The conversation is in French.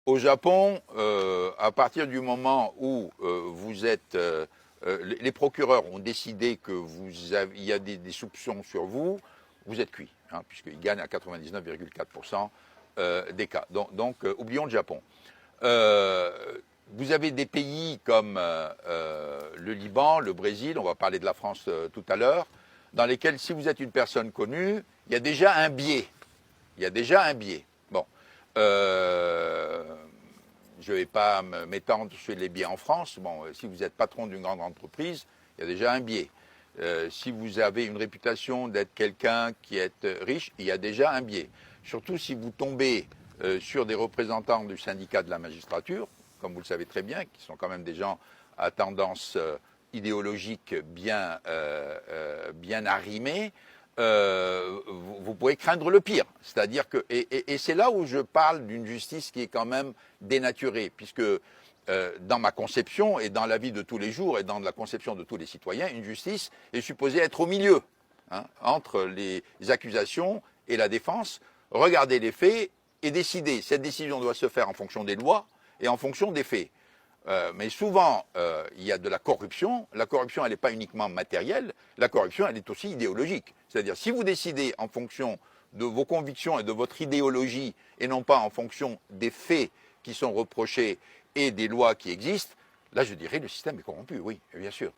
Au Japon, à partir du moment où vous êtes, les procureurs ont décidé que il y a des soupçons sur vous, vous êtes cuit, hein, puisqu'ils gagnent à 99,4% des cas. Donc, oublions le Japon. Euh, Vous avez des pays comme le Liban, le Brésil, on va parler de la France tout à l'heure, dans lesquels, si vous êtes une personne connue, il y a déjà un biais. Il y a déjà un biais. Bon. Euh, je ne vais pas m'étendre sur les biais en France. Bon, si vous êtes patron d'une grande entreprise, il y a déjà un biais. Si vous avez une réputation d'être quelqu'un qui est riche, il y a déjà un biais. Surtout si vous tombez sur des représentants du syndicat de la magistrature, comme vous le savez très bien, qui sont quand même des gens à tendance idéologique bien arrimée, vous pouvez craindre le pire. C'est-à-dire que, et c'est là où je parle d'une justice qui est quand même dénaturée, puisque dans ma conception et dans la vie de tous les jours et dans la conception de tous les citoyens, une justice est supposée être au milieu, hein, entre les accusations et la défense, regarder les faits et décider. Cette décision doit se faire en fonction des lois et en fonction des faits. Mais souvent, il y a de la corruption. La corruption, elle n'est pas uniquement matérielle. La corruption, elle est aussi idéologique. C'est-à-dire, si vous décidez en fonction de vos convictions et de votre idéologie, et non pas en fonction des faits qui sont reprochés et des lois qui existent, là, je dirais, le système est corrompu, oui, bien sûr.